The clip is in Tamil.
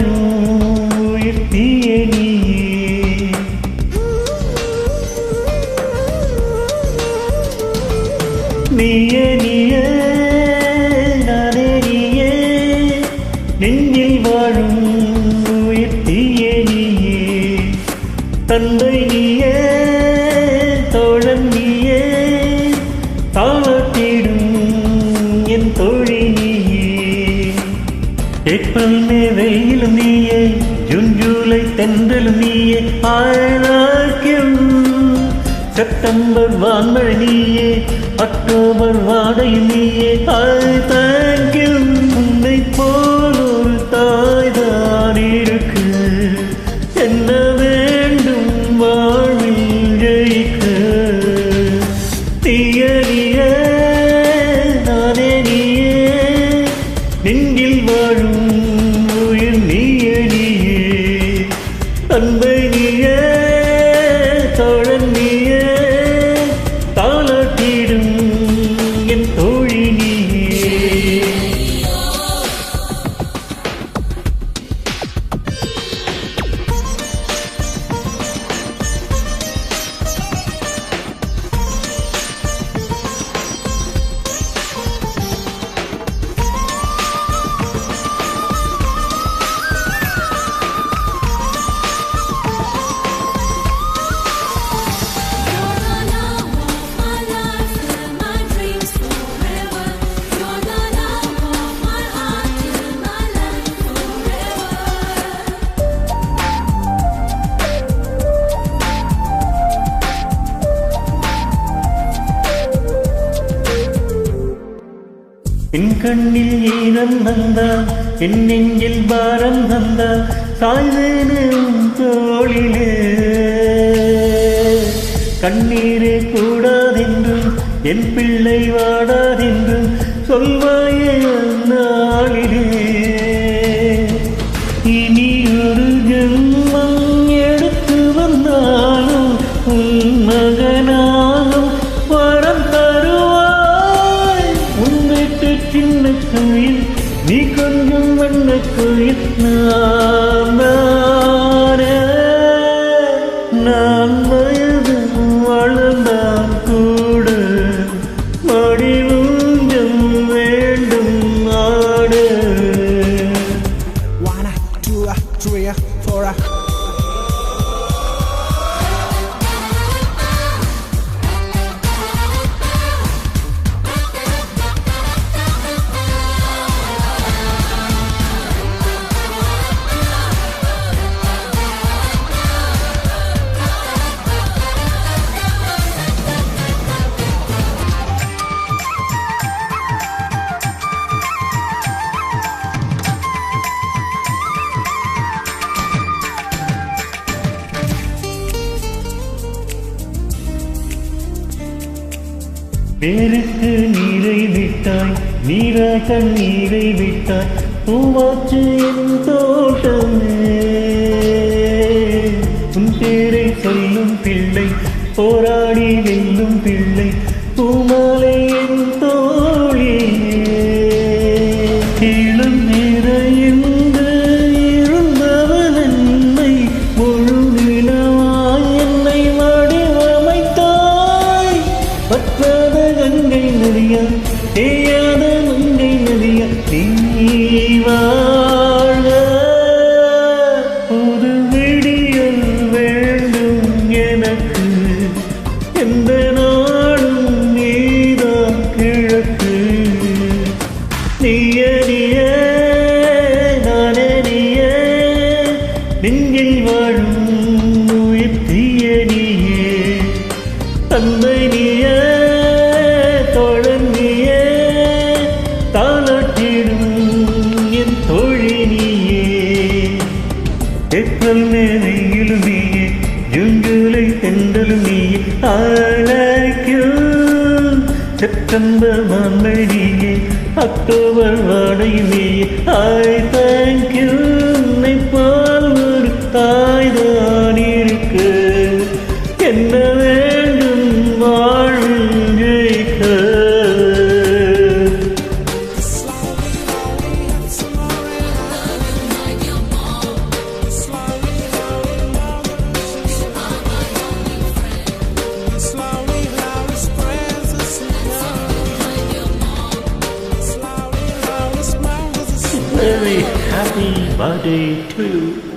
வாழும் உயிர் தீயே நீயே நீயே நானே நீயே நெஞ்சில் வாழும் உயிர் தீயே நீயே தந்தை நீயே தோழன் நீயே தாளாட்டிடும் என் தோழி நீயே ஏப்ரல் மே வெயிலும் நீயே ஜூன் ஜூலை தென்றலும் நீயே ஆழாக்கியம் செப்டம்பர் வான்மழை நீயே அக்டோபர் வாடையும் நீயே தேங்க்யூ உன்னை போல் ஒரு தாய்தான் இருக்கு என்ன வேண்டும் வாழ்வில் ஜெயிக்க தீயடியே நானே நீயே நெஞ்சில் வாழும் உயிர் நீயே நீயே தந்தை நீயே தோழன் நீயே தாளாட்டிடும் என் தோழி நீயே என் கண்ணில் ஈரம் வந்தால் என் நெஞ்சில் பாரம் வந்தால் சாய்வேனே உன் தோளிலே கண்ணீரே கூடாதென்றும் என் பிள்ளை வாடாதென்றும் சொல்வாயே நாளிலே இனி ஒரு ஜென்மம் எடுத்து வந்தாலும் உன் மகனாலும் வரம் தருவாய் உன் வீட்டு சின்ன கோயில் நீ கொஞ்சம் வண்ண கோயில் நான் வயது வளர்ந்தான் கூட மடி ஊஞ்சம் வேண்டும் ஆட 1 2 3 4 பேருக்கு நீரை விட்டாய் நீரா கண்ணீரை விட்டாய் பூவாச்சு என் தோட்டமே உன் பேரை சொல்லும் பிள்ளை போராடி வெல்லும் பிள்ளை பூமாலை என் தோழியே இளம் நேர என்று இருந்தவன் என்னை முழு நிலவாய் என்னை வடிவமைத்தாய் பற்றாத கங்கை நதியா தேயாத மங்கை நதியா நீ வாழ ஒரு விடியல் வேண்டும் எனக்கு எந்த நாடும் நீதான் கிழக்கு நீயே நீயே நானே நீயே நெஞ்சில் வாழும் உயிர் தீயே நீயே தந்தை நீயே தோழன் நீயே தாளாட்டிடும் என் தோழி நீயே ஏப்ரல் மே வெயிலும் நீயே ஜூன் ஜூலை தென்றலும் நீயே செப்டம்பர் வான்மழை நீயே அக்டோபர் வாடையும் நீயே தேங்க்யூ உன்னை போல் ஒரு தாய்தான் இருக்கு என்ன வேண்டும் வாழ்வில் ஜெயிக்க Slowly, slowly, slowly. very happy birthday to you.